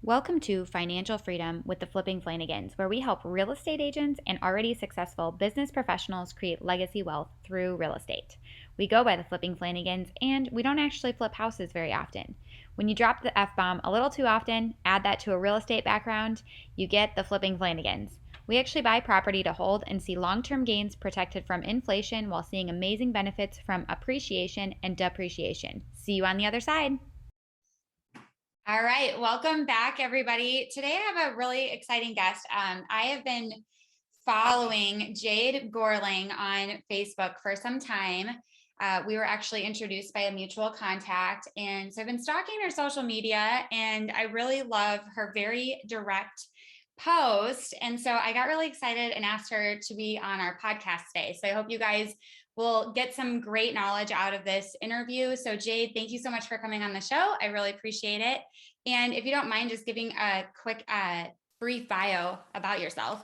Welcome to Financial Freedom with the Flipping Flanagans, where we help real estate agents and already successful business professionals create legacy wealth through real estate. We go by the Flipping Flanagans, and we don't actually flip houses very often. When you drop the F bomb a little too often, add that to a real estate background, you get the Flipping Flanagans. We actually buy property to hold and see long term gains protected from inflation while seeing amazing benefits from appreciation and depreciation. See you on the other side. All right, welcome back, everybody. Today I have a really exciting guest. I have been following Jayde Gorling on Facebook for some time. We were actually introduced by a mutual contact, and so I've been stalking her social media, and I really love her very direct post. And so I got really excited and asked her to be on our podcast today. So I hope you guys will get some great knowledge out of this interview. So Jayde, thank you so much for coming on the show. I really appreciate it. And if you don't mind just giving a quick brief bio about yourself.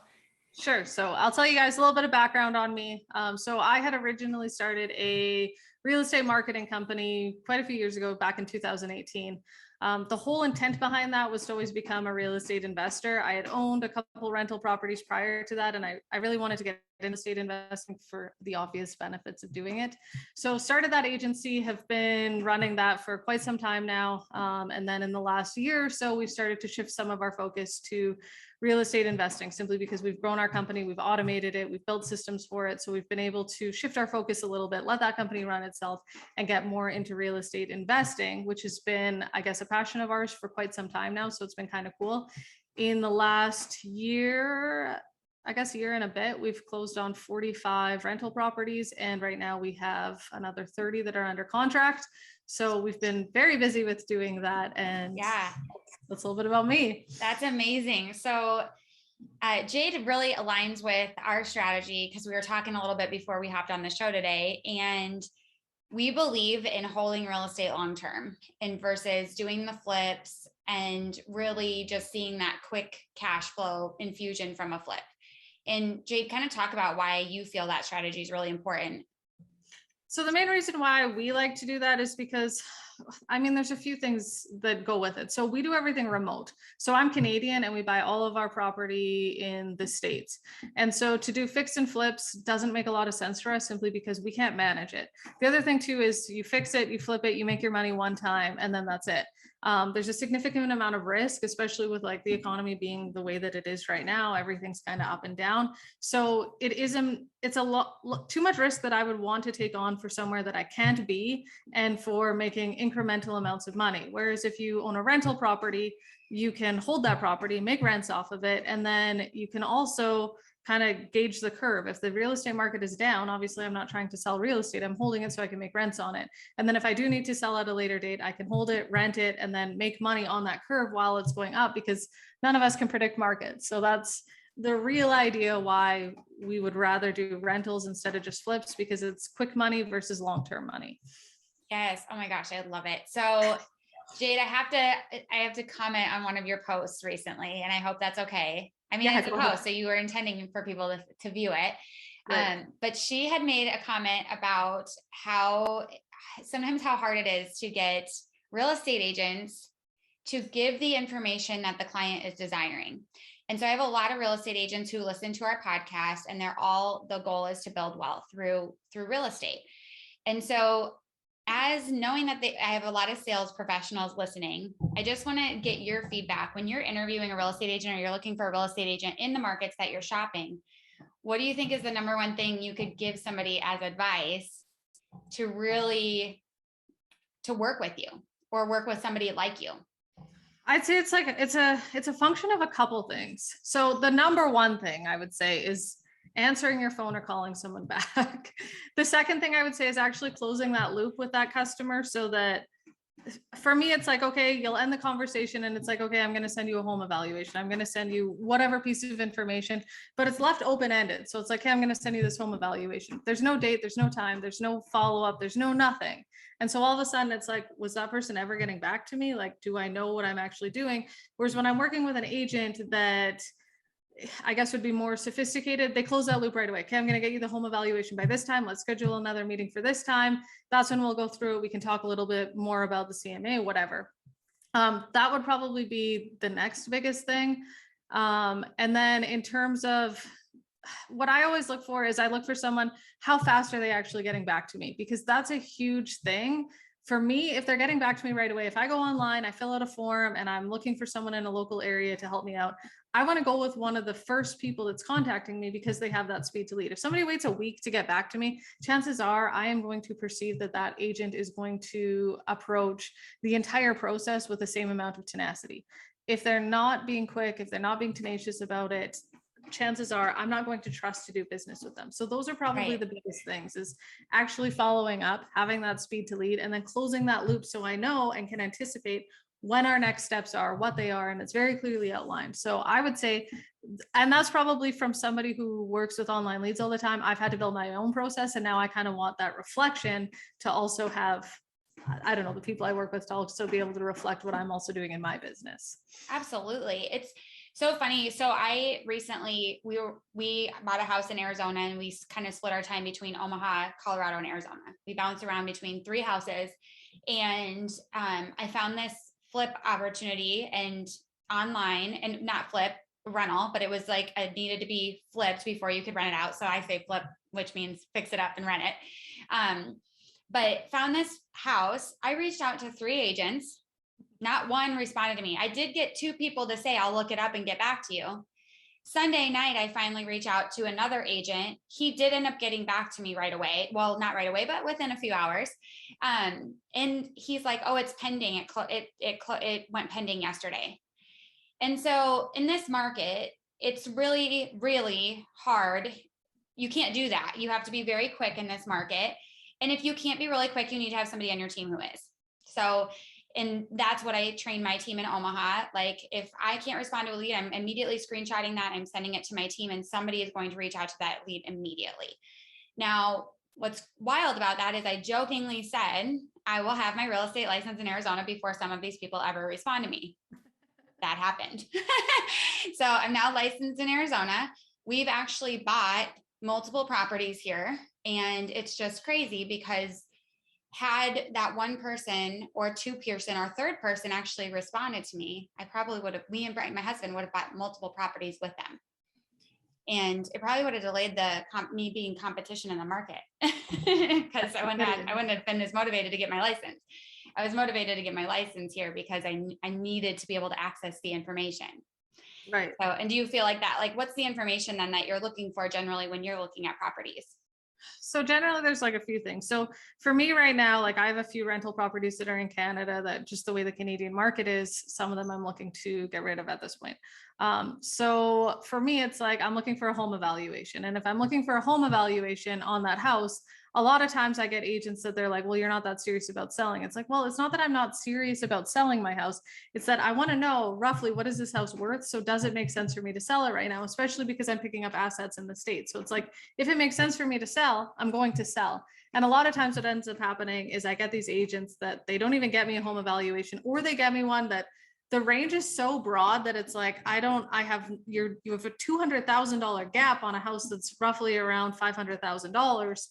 Sure. So I'll tell you guys a little bit of background on me. So I had originally started a real estate marketing company quite a few years ago, back in 2018. The whole intent behind that was to always become a real estate investor. I had owned a couple rental properties prior to that, and I really wanted to get into estate investing for the obvious benefits of doing it. So started that agency, have been running that for quite some time now. And then in the last year or so, we've started to shift some of our focus to real estate investing, simply because we've grown our company, we've automated it, we've built systems for it. So we've been able to shift our focus a little bit, let that company run itself, and get more into real estate investing, which has been, I guess, a passion of ours for quite some time now. So it's been kind of cool. In the last year, I guess year and a bit, we've closed on 45 rental properties, and right now we have another 30 that are under contract. So we've been very busy with doing that, and yeah, that's a little bit about me. That's amazing. So Jayde really aligns with our strategy, because we were talking a little bit before we hopped on the show today, and we believe in holding real estate long term and versus doing the flips and really just seeing that quick cash flow infusion from a flip. And Jayde, kind of talk about why you feel that strategy is really important. So the main reason why we like to do that is because, I mean, there's a few things that go with it. So we do everything remote. So I'm Canadian, and we buy all of our property in the States. And so to do fix and flips doesn't make a lot of sense for us, simply because we can't manage it. The other thing too is you fix it, you flip it, you make your money one time, and then that's it. There's a significant amount of risk, especially with like the economy being the way that it is right now. Everything's kind of up and down. So it's a lot too much risk that I would want to take on for somewhere that I can't be, and for making incremental amounts of money. Whereas if you own a rental property, you can hold that property, make rents off of it, and then you can also kind of gauge the curve. If the real estate market is down, obviously I'm not trying to sell real estate, I'm holding it so I can make rents on it. And then if I do need to sell at a later date, I can hold it, rent it, and then make money on that curve while it's going up, because none of us can predict markets. So that's the real idea why we would rather do rentals instead of just flips, because it's quick money versus long-term money. Yes. Oh my gosh, I love it. So Jayde, I have to comment on one of your posts recently, and I hope that's okay. I mean, yeah, it's a post, so you were intending for people to view it. Right. But she had made a comment about how hard it is to get real estate agents to give the information that the client is desiring. And so I have a lot of real estate agents who listen to our podcast, and the goal is to build wealth through real estate. And so, as knowing that I have a lot of sales professionals listening, I just want to get your feedback. When you're interviewing a real estate agent, or you're looking for a real estate agent in the markets that you're shopping, what do you think is the number one thing you could give somebody as advice to really work with you, or work with somebody like you? I'd say it's a function of a couple things. So the number one thing I would say is answering your phone or calling someone back. The second thing I would say is actually closing that loop with that customer, so that, for me, it's like, okay, you'll end the conversation and it's like, okay, I'm going to send you a home evaluation. I'm going to send you whatever piece of information, but it's left open-ended. So it's like, hey, I'm going to send you this home evaluation. There's no date, there's no time, there's no follow-up, there's no nothing. And so all of a sudden it's like, was that person ever getting back to me? Like, do I know what I'm actually doing? Whereas when I'm working with an agent that I guess would be more sophisticated, they close that loop right away. Okay, I'm going to get you the home evaluation by this time. Let's schedule another meeting for this time. That's when we'll go through it. We can talk a little bit more about the CMA, whatever. That would probably be the next biggest thing. And then in terms of what I always look for is I look for someone, how fast are they actually getting back to me? Because that's a huge thing. For me, if they're getting back to me right away, if I go online, I fill out a form and I'm looking for someone in a local area to help me out, I want to go with one of the first people that's contacting me because they have that speed to lead. If somebody waits a week to get back to me, chances are I am going to perceive that that agent is going to approach the entire process with the same amount of tenacity. If they're not being quick, if they're not being tenacious about it, chances are I'm not going to trust to do business with them. So those are probably Right. the biggest things, is actually following up, having that speed to lead, and then closing that loop so I know and can anticipate when our next steps are, what they are, and it's very clearly outlined. So I would say, and that's probably from somebody who works with online leads all the time, I've had to build my own process, and now I kind of want that reflection to also have, I don't know, the people I work with to also be able to reflect what I'm also doing in my business. Absolutely. It's so funny. So I recently, we bought a house in Arizona, and we kind of split our time between Omaha, Colorado, and Arizona. We bounced around between 3 houses, and I found this flip opportunity and online, and not flip, rental, but it was like it needed to be flipped before you could rent it out. So I say flip, which means fix it up and rent it. But found this house. I reached out to 3 agents. Not one responded to me. I did get 2 people to say, I'll look it up and get back to you. Sunday night, I finally reached out to another agent. He did end up getting back to me right away. Well, not right away, but within a few hours. And he's like, oh, it's pending. It went pending yesterday. And so in this market, it's really, really hard. You can't do that. You have to be very quick in this market. And if you can't be really quick, you need to have somebody on your team who is. So, and that's what I train my team in Omaha. Like, if I can't respond to a lead, I'm immediately screenshotting that. I'm sending it to my team, and somebody is going to reach out to that lead immediately. Now, what's wild about that is I jokingly said, I will have my real estate license in Arizona before some of these people ever respond to me. That happened. So I'm now licensed in Arizona. We've actually bought multiple properties here, and it's just crazy because had that one person or 2 person or 3rd person actually responded to me, I probably would have, me and Brian, my husband, would have bought multiple properties with them. And it probably would have delayed me being competition in the market because I wouldn't have been as motivated to get my license. I was motivated to get my license here because I needed to be able to access the information. Right. So, and do you feel like that? Like, what's the information then that you're looking for generally when you're looking at properties? So generally there's like a few things. So for me right now, like I have a few rental properties that are in Canada that, just the way the Canadian market is, some of them I'm looking to get rid of at this point. So for me, it's like I'm looking for a home evaluation. And if I'm looking for a home evaluation on that house, a lot of times I get agents that they're like, well, you're not that serious about selling. It's like, well, it's not that I'm not serious about selling my house. It's that I want to know roughly what is this house worth. So does it make sense for me to sell it right now, especially because I'm picking up assets in the States. So it's like, if it makes sense for me to sell, I'm going to sell. And a lot of times what ends up happening is I get these agents that they don't even get me a home evaluation, or they get me one that the range is so broad that it's like, you have a $200,000 gap on a house that's roughly around $500,000.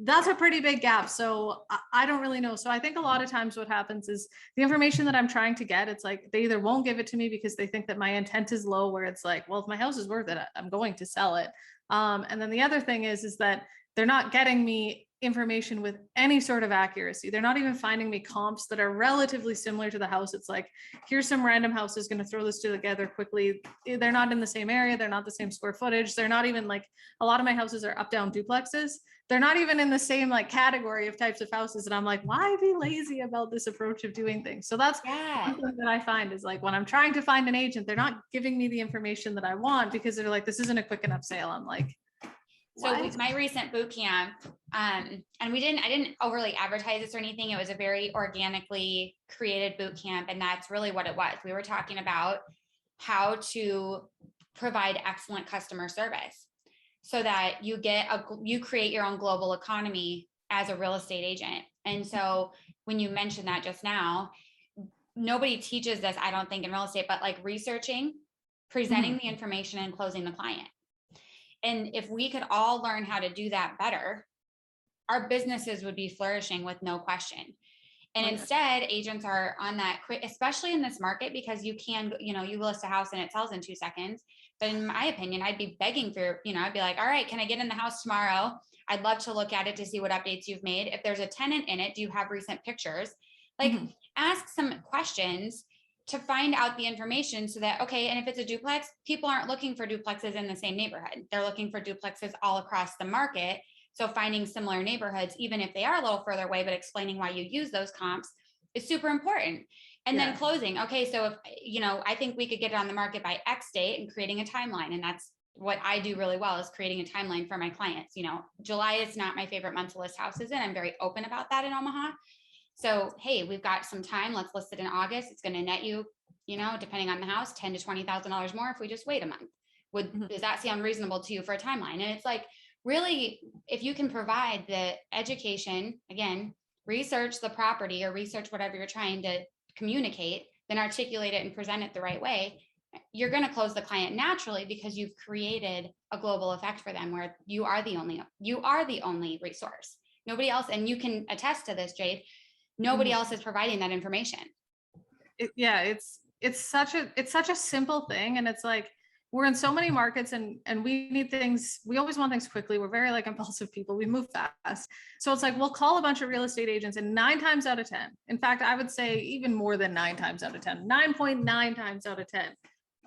That's a pretty big gap. So I don't really know. So I think a lot of times what happens is the information that I'm trying to get, it's like they either won't give it to me because they think that my intent is low, where it's like, well, if my house is worth it, I'm going to sell it. And then the other thing is that they're not getting me information with any sort of accuracy. They're not even finding me comps that are relatively similar to the house. It's like, here's some random houses, going to throw this together quickly. They're not in the same area. They're not the same square footage. They're not even like, a lot of my houses are up down duplexes. They're not even in the same like category of types of houses. And I'm like, why be lazy about this approach of doing things? So that's one thing that I find is like, when I'm trying to find an agent, they're not giving me the information that I want because they're like, this isn't a quick enough sale. I'm like, so with my recent boot camp, and I didn't overly advertise this or anything. It was a very organically created boot camp. And that's really what it was. We were talking about how to provide excellent customer service so that you create your own global economy as a real estate agent. And so when you mentioned that just now, nobody teaches this, I don't think, in real estate, but like researching, presenting the information, and closing the client. And if we could all learn how to do that better, our businesses would be flourishing with no question. And Oh, yeah. instead, agents are on that quick, especially in this market, because you can, you list a house and it sells in 2 seconds. But in my opinion, I'd be begging for, I'd be like, all right, can I get in the house tomorrow? I'd love to look at it to see what updates you've made. If there's a tenant in it, do you have recent pictures? Like, Mhm. ask some questions to find out the information so that, okay, and if it's a duplex, people aren't looking for duplexes in the same neighborhood. They're looking for duplexes all across the market. So finding similar neighborhoods, even if they are a little further away, but explaining why you use those comps is super important. And then Yeah. closing. Okay, so if, I think we could get it on the market by X date, and creating a timeline. And that's what I do really well, is creating a timeline for my clients. July is not my favorite month to list houses in. I'm very open about that in Omaha. So, hey, we've got some time. Let's list it in August. It's going to net you, depending on the house, $10,000 to $20,000 more if we just wait a month. Does that sound reasonable to you for a timeline? And it's like, really, if you can provide the education, again, research the property or research whatever you're trying to communicate, then articulate it and present it the right way, you're going to close the client naturally, because you've created a global effect for them where you are the only resource. Nobody else, and you can attest to this, Jade, nobody else is providing that information. It's such a simple thing. And it's like, we're in so many markets and we need things. We always want things quickly. We're very like impulsive people. We move fast. So it's like, we'll call a bunch of real estate agents, and 9 times out of 10, in fact, I would say even more than 9 times out of 10, 9.9 times out of 10,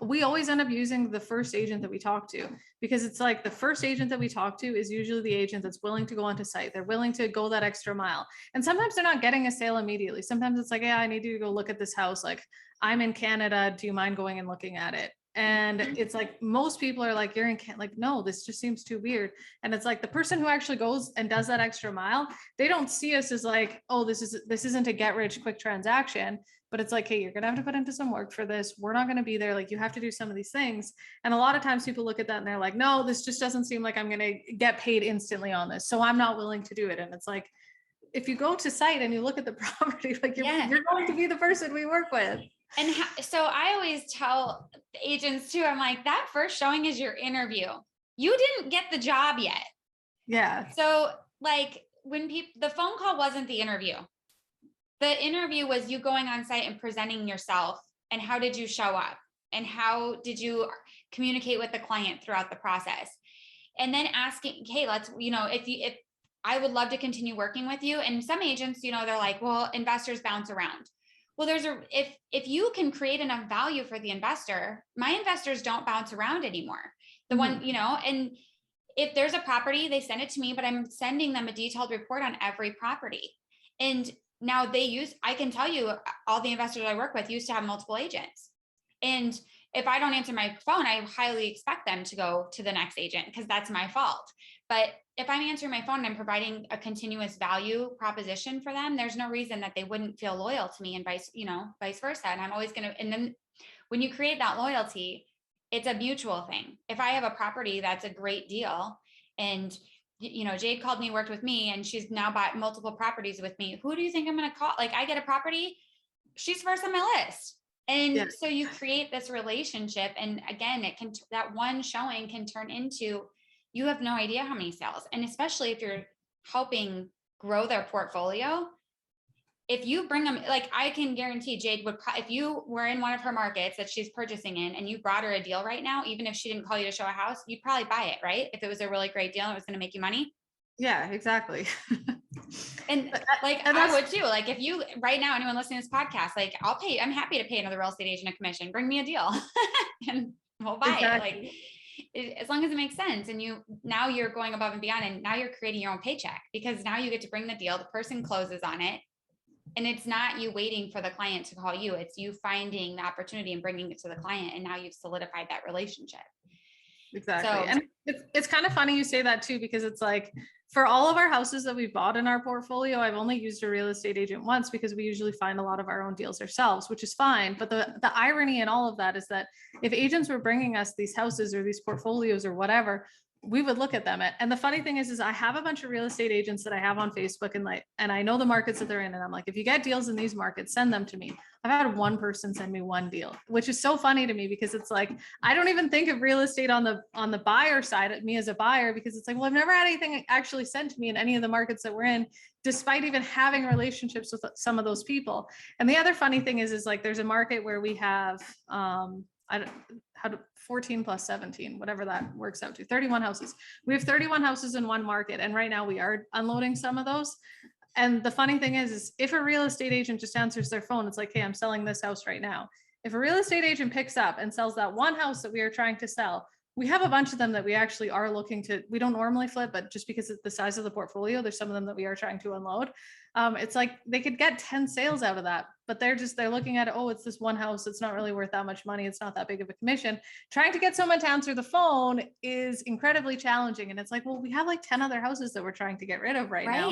we always end up using the first agent that we talk to, because it's like the first agent that we talk to is usually the agent that's willing to go onto site. They're willing to go that extra mile. And sometimes they're not getting a sale immediately. Sometimes it's like, yeah, I need you to go look at this house. Like, I'm in Canada. Do you mind going and looking at it? And it's like, most people are like, you're in Canada. Like, no, this just seems too weird. And it's like, the person who actually goes and does that extra mile, they don't see us as like, oh, this isn't a get rich quick transaction. But it's like, hey, you're gonna have to put into some work for this. We're not gonna be there. Like, you have to do some of these things. And a lot of times people look at that and they're like, no, this just doesn't seem like I'm gonna get paid instantly on this, so I'm not willing to do it. And it's like, if you go to site and you look at the property, like you're going to be the person we work with. And so I always tell agents too, I'm like, that first showing is your interview. You didn't get the job yet. Yeah. So like, when the phone call wasn't the interview. The interview was you going on site and presenting yourself, and how did you show up, and how did you communicate with the client throughout the process, and then asking, hey, let's, if I would love to continue working with you. And some agents, they're like, well, investors bounce around. Well, if you can create enough value for the investor, my investors don't bounce around anymore. The one, and if there's a property, they send it to me, but I'm sending them a detailed report on every property. And now I can tell you, all the investors I work with used to have multiple agents. And if I don't answer my phone, I highly expect them to go to the next agent, because that's my fault. But if I'm answering my phone and I'm providing a continuous value proposition for them, there's no reason that they wouldn't feel loyal to me, and vice versa. And I'm always going to, and then when you create that loyalty, it's a mutual thing. If I have a property that's a great deal, and Jade called me, worked with me, and she's now bought multiple properties with me, who do you think I'm going to call? Like, I get a property, she's first on my list. And so you create this relationship. And again, that one showing can turn into, you have no idea how many sales. And especially if you're helping grow their portfolio, if you bring them, like, I can guarantee Jade would, if you were in one of her markets that she's purchasing in, and you brought her a deal right now, even if she didn't call you to show a house, you'd probably buy it, right? If it was a really great deal and it was going to make you money. Yeah, exactly. And like, I would too. Like, if you, right now, anyone listening to this podcast, like, I'm happy to pay another real estate agent a commission. Bring me a deal and we'll buy it. Like, as long as it makes sense. And now you're going above and beyond, and now you're creating your own paycheck, because now you get to bring the deal, the person closes on it. And it's not you waiting for the client to call you. It's you finding the opportunity and bringing it to the client. And now you've solidified that relationship. Exactly. So, and it's kind of funny you say that too, because it's like, for all of our houses that we bought in our portfolio, I've only used a real estate agent once, because we usually find a lot of our own deals ourselves, which is fine. But the irony in all of that is that if agents were bringing us these houses or these portfolios or whatever, we would look at them. And the funny thing is I have a bunch of real estate agents that I have on Facebook, and I know the markets that they're in. And I'm like, if you get deals in these markets, send them to me. I've had one person send me one deal, which is so funny to me, because it's like, I don't even think of real estate on the buyer side of me as a buyer, because it's like, well, I've never had anything actually sent to me in any of the markets that we're in, despite even having relationships with some of those people. And the other funny thing is like, there's a market where we have, I don't, how to 14 plus 17, whatever that works out to, 31 houses. We have 31 houses in one market. And right now we are unloading some of those. And the funny thing is if a real estate agent just answers their phone, it's like, hey, I'm selling this house right now. If a real estate agent picks up and sells that one house that we are trying to sell, we have a bunch of them that we actually are looking to, we don't normally flip, but just because of the size of the portfolio, there's some of them that we are trying to unload. It's like they could get 10 sales out of that, but they're looking at it, oh, it's this one house, it's not really worth that much money, it's not that big of a commission. Trying to get someone to answer the phone is incredibly challenging. And it's like, well, we have like 10 other houses that we're trying to get rid of right now.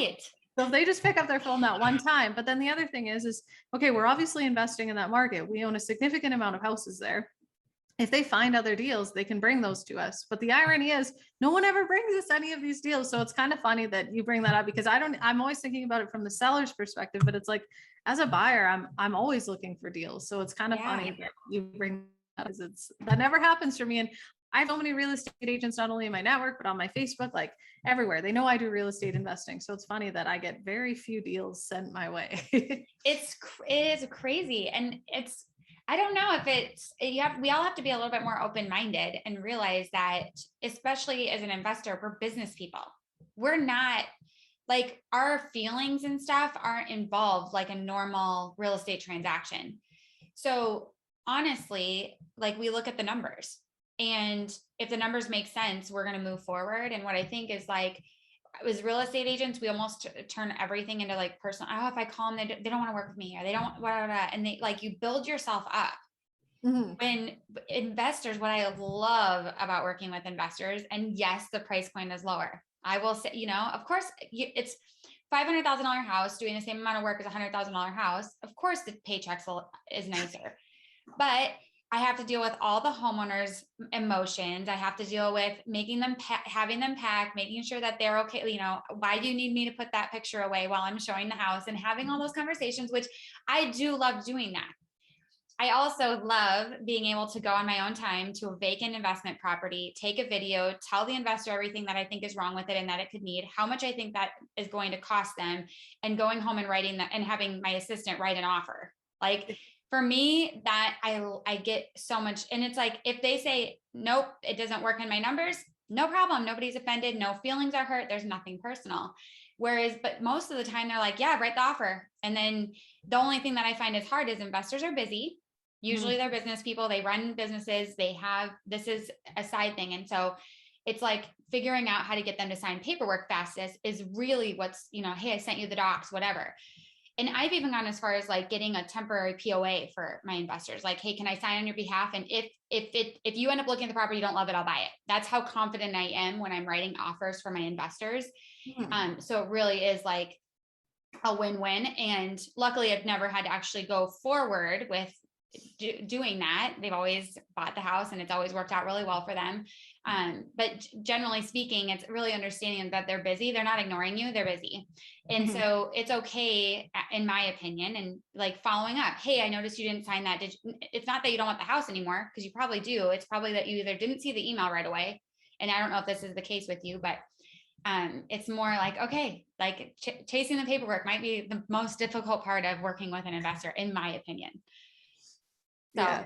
So if they just pick up their phone that one time. But then the other thing is okay, we're obviously investing in that market. We own a significant amount of houses there. If they find other deals, they can bring those to us. But the irony is no one ever brings us any of these deals. So it's kind of funny that you bring that up, because I'm always thinking about it from the seller's perspective, but it's like, as a buyer, I'm always looking for deals. So it's kind of funny that you bring that, because that never happens for me. And I have so many real estate agents, not only in my network, but on my Facebook, like everywhere. They know I do real estate investing. So it's funny that I get very few deals sent my way. It is crazy. And I don't know if we all have to be a little bit more open-minded and realize that, especially as an investor, we're business people. We're not like, our feelings and stuff aren't involved like a normal real estate transaction. So honestly, like, we look at the numbers, and if the numbers make sense, we're going to move forward. And what I think is, like, as real estate agents, we almost turn everything into like personal. Oh, if I call them, they don't want to work with me, or they don't, blah, blah, blah. And they, like, you build yourself up. Mm-hmm. When investors, what I love about working with investors, and yes, the price point is lower. I will say, of course, it's $500,000 house doing the same amount of work as $100,000 house. Of course, the paycheck is nicer, but I have to deal with all the homeowners' emotions. I have to deal with making them, having them pack, making sure that they're okay. Why do you need me to put that picture away while I'm showing the house, and having all those conversations, which I do love doing that. I also love being able to go on my own time to a vacant investment property, take a video, tell the investor everything that I think is wrong with it and that it could need, how much I think that is going to cost them, and going home and writing that, and having my assistant write an offer. Like, for me, that I get so much. And it's like, if they say, nope, it doesn't work in my numbers, no problem. Nobody's offended. No feelings are hurt. There's nothing personal. But most of the time they're like, yeah, write the offer. And then the only thing that I find is hard is investors are busy. Usually they're business people. They run businesses. This is a side thing. And so it's like figuring out how to get them to sign paperwork fastest is really what's, hey, I sent you the docs, whatever. And I've even gone as far as like getting a temporary POA for my investors. Like, hey, can I sign on your behalf? And if you end up looking at the property, you don't love it, I'll buy it. That's how confident I am when I'm writing offers for my investors. So it really is like a win-win. And luckily I've never had to actually go forward with doing that. They've always bought the house and it's always worked out really well for them. But generally speaking, it's really understanding that they're busy. They're not ignoring you. They're busy. And so it's okay, in my opinion, and like following up. Hey, I noticed you didn't sign that. It's not that you don't want the house anymore, because you probably do. It's probably that you either didn't see the email right away. And I don't know if this is the case with you, but it's more like, okay, like chasing the paperwork might be the most difficult part of working with an investor, in my opinion. So yeah,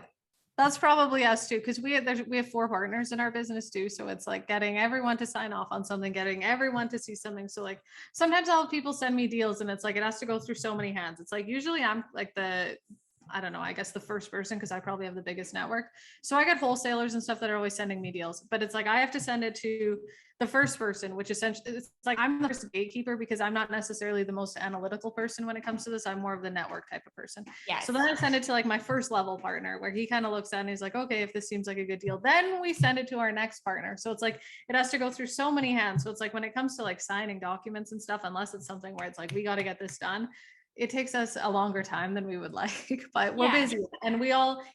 that's probably us too, because we have 4 partners in our business too. So it's like getting everyone to sign off on something, getting everyone to see something. So like sometimes I'll have people send me deals and it's like it has to go through so many hands. It's like usually I'm like I don't know, I guess the first person, because I probably have the biggest network. So I got wholesalers and stuff that are always sending me deals, but it's like I have to send it to the first person, which essentially it's like I'm the first gatekeeper, because I'm not necessarily the most analytical person when it comes to this. I'm more of the network type of person. yes. So then I send it to like my first level partner, where he kind of looks at it and he's like, okay, if this seems like a good deal, then we send it to our next partner. So it's like it has to go through so many hands. So it's like when it comes to like signing documents and stuff, unless it's something where it's like we got to get this done, it takes us a longer time than we would like, but we're Yeah. busy, and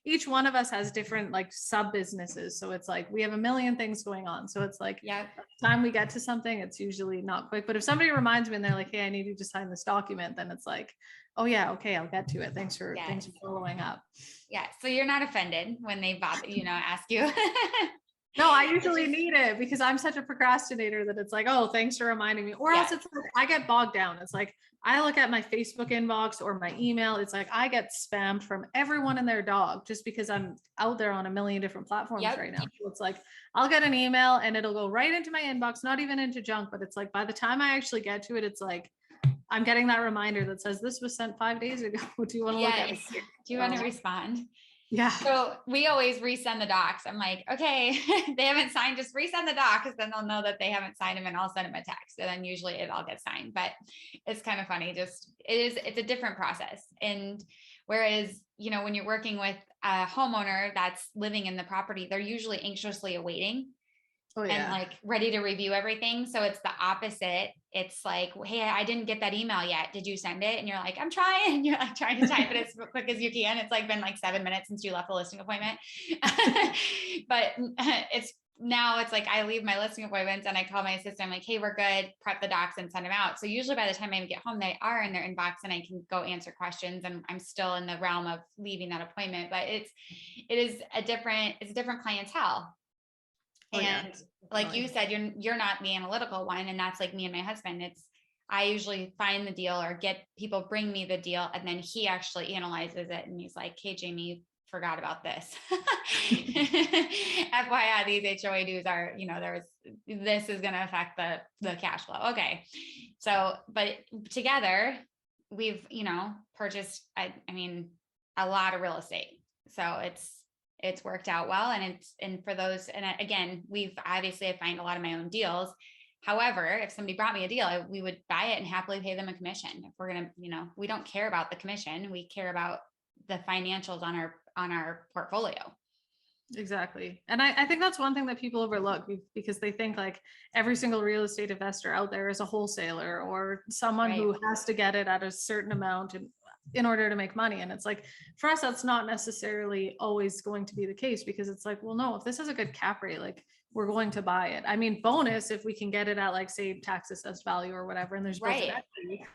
each one of us has different like sub businesses. So it's like we have a million things going on. So it's like Yep. by the time we get to something, it's usually not quick. But if somebody reminds me and they're like, hey, I need you to sign this document, then it's like, oh yeah, okay, I'll get to it. Thanks for Yes. following up. Yeah. So you're not offended when they bother, ask you. No, I usually need it because I'm such a procrastinator that it's like, oh, thanks for reminding me. Or else Yes. it's like I get bogged down. It's like I look at my Facebook inbox or my email. It's like I get spammed from everyone and their dog just because I'm out there on a million different platforms Yep. right now. So it's like I'll get an email and it'll go right into my inbox, not even into junk, but it's like by the time I actually get to it, it's like I'm getting that reminder that says this was sent 5 days ago. Do you want to look at it? Yes. Do you want to respond? Yeah. So we always resend the docs. I'm like, okay, they haven't signed, just resend the doc because then they'll know that they haven't signed them and I'll send them a text. And then usually it all gets signed, but it's kind of funny. It's a different process. And whereas, when you're working with a homeowner that's living in the property, they're usually anxiously awaiting Oh and yeah. like ready to review everything. So it's the opposite. It's like, hey, I didn't get that email yet. Did you send it? And you're like, I'm trying. And you're like trying to type it as quick as you can. It's like been like 7 minutes since you left the listing appointment. But it's like I leave my listing appointments and I call my assistant. I'm like, hey, we're good. Prep the docs and send them out. So usually by the time I get home, they are in their inbox and I can go answer questions. And I'm still in the realm of leaving that appointment. But it's a different clientele. Oh yeah. And like you said, you're not the analytical one. And that's like me and my husband. I usually find the deal or get people bring me the deal. And then he actually analyzes it. And he's like, hey, Jamie, forgot about this. FYI, these HOA dues are, this is going to affect the cash flow. Okay. So, but together we've, purchased, a lot of real estate. So it's worked out well. And for those, and again, I find a lot of my own deals. However, if somebody brought me a deal, we would buy it and happily pay them a commission. If we're going to, we don't care about the commission. We care about the financials on our portfolio. Exactly. And I think that's one thing that people overlook because they think like every single real estate investor out there is a wholesaler or someone who has to get it at a certain amount in order to make money. And it's like, for us, that's not necessarily always going to be the case because it's like, well, no, if this is a good cap rate, like we're going to buy it. I mean, bonus if we can get it at like say tax assessed value or whatever, and there's built-in equity,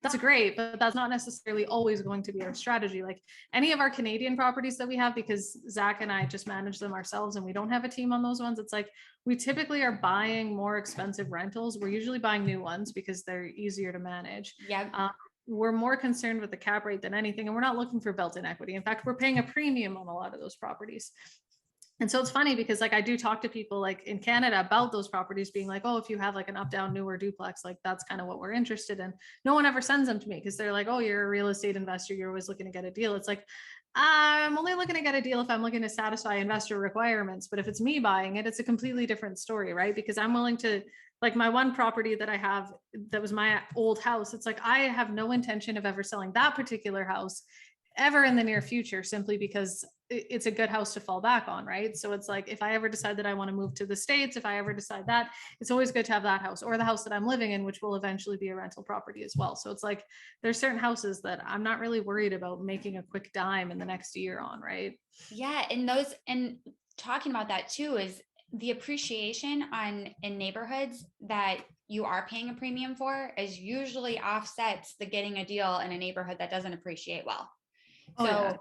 that's great, but that's not necessarily always going to be our strategy. Like any of our Canadian properties that we have, because Zach and I just manage them ourselves and we don't have a team on those ones. It's like, we typically are buying more expensive rentals. We're usually buying new ones because they're easier to manage. Yeah. We're more concerned with the cap rate than anything. And we're not looking for built-in equity. In fact, we're paying a premium on a lot of those properties. And so it's funny because like I do talk to people like in Canada about those properties being like, oh, if you have like an up down newer duplex, like that's kind of what we're interested in. No one ever sends them to me because they're like, oh, you're a real estate investor, you're always looking to get a deal. It's like, I'm only looking to get a deal if I'm looking to satisfy investor requirements. But if it's me buying it, it's a completely different story, right? Because I'm willing to, like my one property that I have that was my old house, it's like I have no intention of ever selling that particular house ever in the near future, simply because it's a good house to fall back on, right? So it's like, if I ever decide that I want to move to the States, if I ever decide that, it's always good to have that house or the house that I'm living in, which will eventually be a rental property as well. So it's like, there's certain houses that I'm not really worried about making a quick dime in the next year on, right? Yeah. And talking about that too, is the appreciation in neighborhoods that you are paying a premium for is usually offsets the getting a deal in a neighborhood that doesn't appreciate well. Oh, So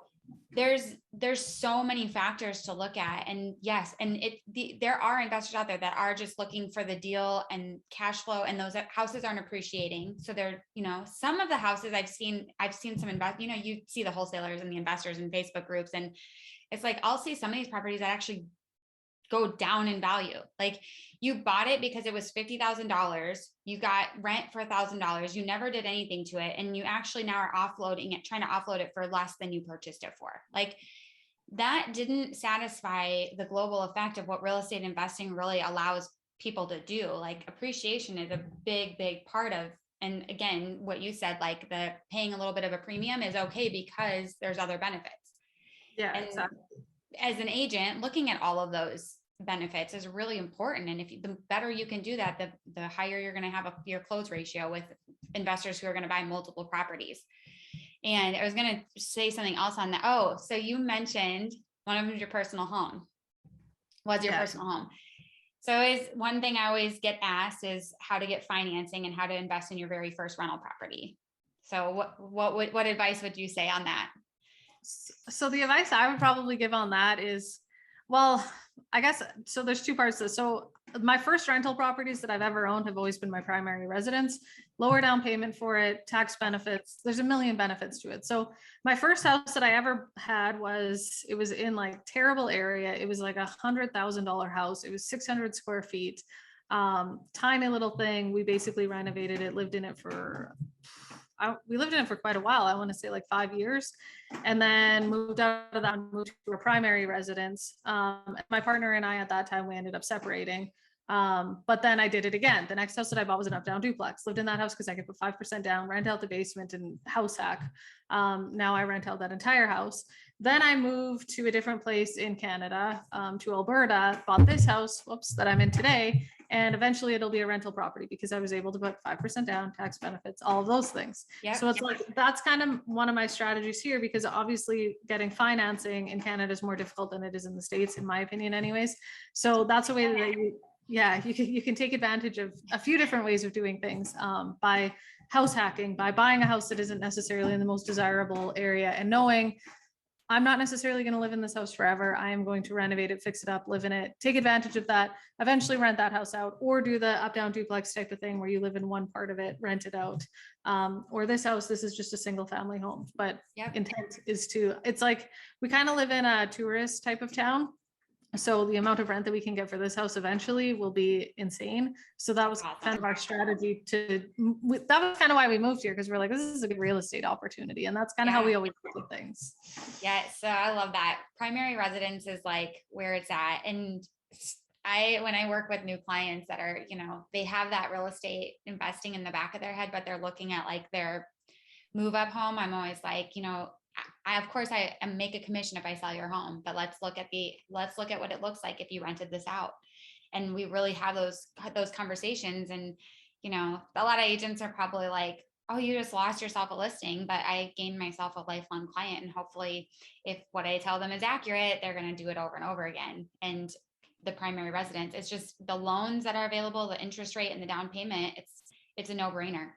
yeah. there's so many factors to look at. And yes, and there are investors out there that are just looking for the deal and cash flow, and those houses aren't appreciating. So they're, some of the houses I've seen some you see the wholesalers and the investors in Facebook groups, and it's like, I'll see some of these properties that actually go down in value. Like you bought it because it was $50,000. You got rent for $1,000. You never did anything to it. And you actually now are offloading it, trying to offload it for less than you purchased it for. Like that didn't satisfy the global effect of what real estate investing really allows people to do. Like appreciation is a big, big part of, and again, what you said, like the paying a little bit of a premium is okay because there's other benefits. Yeah, and exactly. As an agent, looking at all of those benefits is really important. And the better you can do that, the higher you're going to have your close ratio with investors who are going to buy multiple properties. And I was going to say something else on that. Oh, so you mentioned one of them is your personal home. Was your personal home. So is one thing I always get asked is how to get financing and how to invest in your very first rental property. So what advice would you say on that? So the advice I would probably give on that is, well, I guess, so there's two parts to this. So my first rental properties that I've ever owned have always been my primary residence, lower down payment for it, tax benefits. There's a million benefits to it. So my first house that I ever had it was in like terrible area. It was like $100,000 house. It was 600 square feet. Tiny little thing. We basically renovated it, we lived in it for quite a while. I want to say like 5 years, and then moved out of that and moved to a primary residence. My partner and I at that time, we ended up separating. But then I did it again. The next house that I bought was an up down duplex. Lived in that house because I could put 5% down, rent out the basement and house hack. Now I rent out that entire house. Then I moved to a different place in Canada, to Alberta, bought this house, that I'm in today. And eventually it'll be a rental property because I was able to put 5% down, tax benefits, all of those things. Yep. So it's like, that's kind of one of my strategies here, because obviously getting financing in Canada is more difficult than it is in the States, in my opinion anyways. So that's a way that you can take advantage of a few different ways of doing things, by house hacking, by buying a house that isn't necessarily in the most desirable area and knowing I'm not necessarily going to live in this house forever. I am going to renovate it, fix it up, live in it, take advantage of that, eventually rent that house out, or do the up down duplex type of thing where you live in one part of it, rent it out. Or this house, this is just a single family home, but intent is it's like, we kind of live in a tourist type of town. So the amount of rent that we can get for this house eventually will be insane. So that was kind of our strategy that was kind of why we moved here, because we're like, this is a good real estate opportunity. And that's kind of how we always look at things. Yeah. So I love that. Primary residence is like where it's at. And when I work with new clients that are, they have that real estate investing in the back of their head, but they're looking at like their move up home, I'm always like, of course I make a commission if I sell your home, but let's look at what it looks like if you rented this out. And we really have those conversations. And, a lot of agents are probably like, oh, you just lost yourself a listing, but I gained myself a lifelong client. And hopefully if what I tell them is accurate, they're going to do it over and over again. And the primary residence, it's just the loans that are available, the interest rate and the down payment. It's a no-brainer.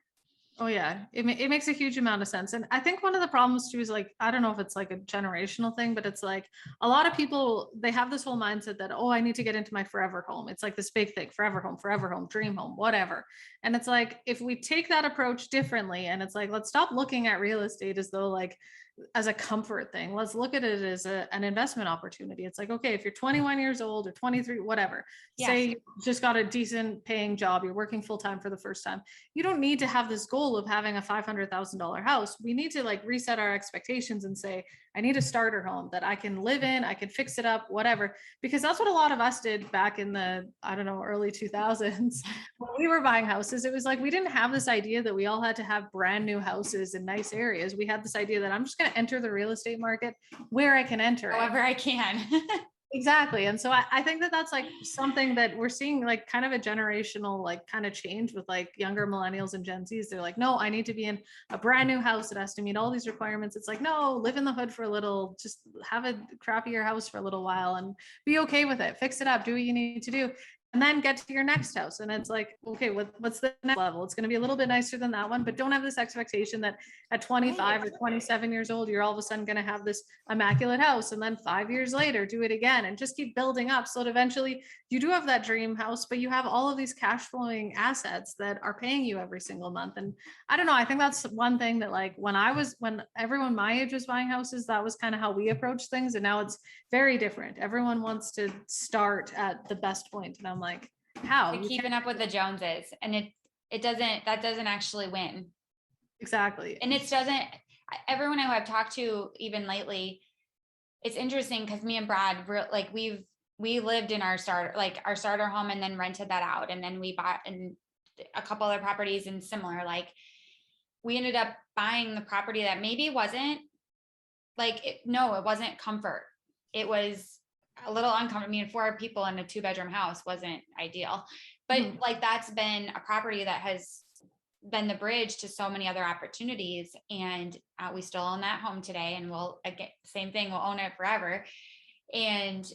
Oh yeah, it makes a huge amount of sense. And I think one of the problems too is like, I don't know if it's like a generational thing, but it's like a lot of people, they have this whole mindset that, oh, I need to get into my forever home. It's like this big thing, forever home, dream home, whatever. And it's like, if we take that approach differently, and it's like, let's stop looking at real estate as though like, as a comfort thing. Let's look at it as an investment opportunity. It's like, okay, if you're 21 years old or 23, whatever, say you just got a decent paying job, you're working full time for the first time. You don't need to have this goal of having a $500,000 house. We need to like reset our expectations and say, I need a starter home that I can live in, I can fix it up, whatever, because that's what a lot of us did back in the, I don't know, early 2000s when we were buying houses. It was like, we didn't have this idea that we all had to have brand new houses in nice areas. We had this idea that I'm just going to enter the real estate market where I can enter however I can. Exactly. And so I think that that's like something that we're seeing, like kind of a generational, like kind of change with like younger millennials and Gen Zs. They're like, no, I need to be in a brand new house that has to meet all these requirements. It's like, no, live in the hood for a little, just have a crappier house for a little while and be okay with it. Fix it up, do what you need to do. And then get to your next house. And it's like, okay, what's the next level? It's going to be a little bit nicer than that one, but don't have this expectation that at 25 or 27 years old, you're all of a sudden going to have this immaculate house. And then 5 years later, do it again and just keep building up. So that eventually you do have that dream house, but you have all of these cash flowing assets that are paying you every single month. And I don't know, I think that's one thing that like when everyone my age was buying houses, that was kind of how we approached things. And now it's very different. Everyone wants to start at the best point. And I'm like, how? Keeping up with the Joneses. And that doesn't actually win. Exactly. And everyone who I've talked to even lately, it's interesting because me and Brad, like we lived in our starter home and then rented that out. And then we bought in a couple other properties and similar, like we ended up buying the property that maybe wasn't like, it wasn't comfort. It was a little uncomfortable. I mean, 4 people in a 2-bedroom house wasn't ideal, but like that's been a property that has been the bridge to so many other opportunities. And we still own that home today, and we'll, again, same thing, we'll own it forever. And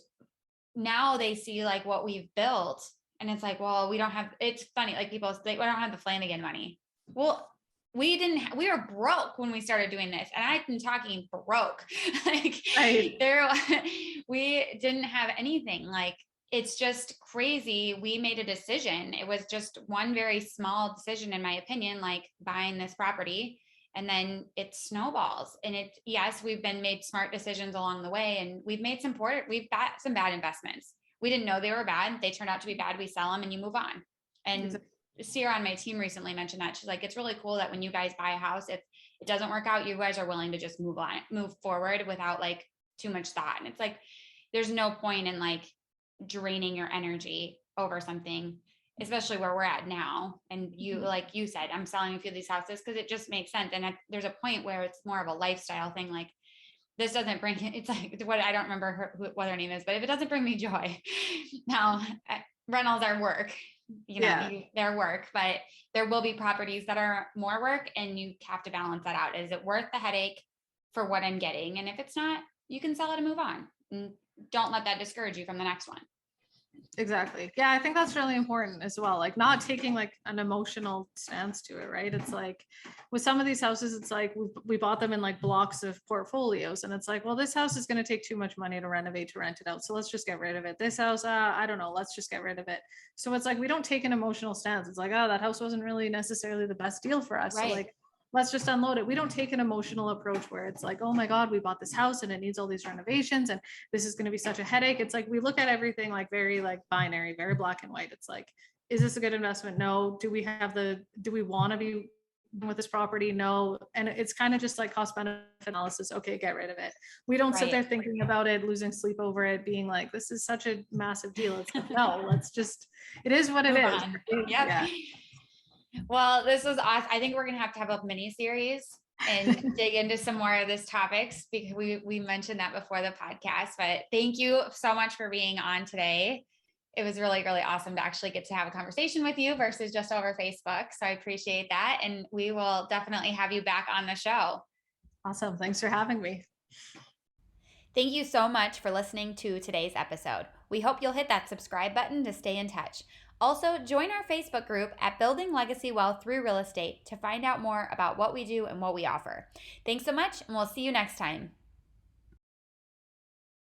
now they see like what we've built, and it's like, well, we don't have, it's funny, like people say, we don't have the Flanagan money. Well, we were broke when we started doing this, and I've been talking broke. Like Right. we didn't have anything. Like, it's just crazy. We made a decision. It was just one very small decision, in my opinion, like buying this property, and then it snowballs. And yes, we've made smart decisions along the way, and we've got some bad investments. We didn't know they were bad. They turned out to be bad. We sell them and you move on. And Exactly. Sierra on my team recently mentioned that. She's like, it's really cool that when you guys buy a house, if it doesn't work out, you guys are willing to just move forward without like too much thought. And it's like, there's no point in like draining your energy over something, especially where we're at now. And you, like you said, I'm selling a few of these houses because it just makes sense. And there's a point where it's more of a lifestyle thing. Like, this doesn't bring, it's like what, I don't remember what her name is, but if it doesn't bring me joy, now rentals are work, they're work, but there will be properties that are more work, and you have to balance that out. Is it worth the headache for what I'm getting? And if it's not, you can sell it and move on, and don't let that discourage you from the next one. Exactly. Yeah, I think that's really important as well. Like, not taking like an emotional stance to it, right? It's like with some of these houses, it's like we bought them in like blocks of portfolios, and it's like, well, this house is going to take too much money to renovate to rent it out, so let's just get rid of it. This house, I don't know, let's just get rid of it. So it's like we don't take an emotional stance. It's like, oh, that house wasn't really necessarily the best deal for us. Right. So like, let's just unload it. We don't take an emotional approach where it's like, oh my God, we bought this house and it needs all these renovations and this is going to be such a headache. It's like, we look at everything like very like binary, very black and white. It's like, is this a good investment? No. Do we want to be with this property? No. And it's kind of just like cost benefit analysis. Okay, get rid of it. We don't sit there thinking about it, losing sleep over it, being like, this is such a massive deal. It's like, no, let's just, it is what it is. Yep. Yeah. Well, this was awesome. I think we're going to have a mini series and dig into some more of this topics, because we mentioned that before the podcast. But thank you so much for being on today. It was really, really awesome to actually get to have a conversation with you versus just over Facebook. So I appreciate that. And we will definitely have you back on the show. Awesome. Thanks for having me. Thank you so much for listening to today's episode. We hope you'll hit that subscribe button to stay in touch. Also, join our Facebook group at Building Legacy Wealth Through Real Estate to find out more about what we do and what we offer. Thanks so much, and we'll see you next time.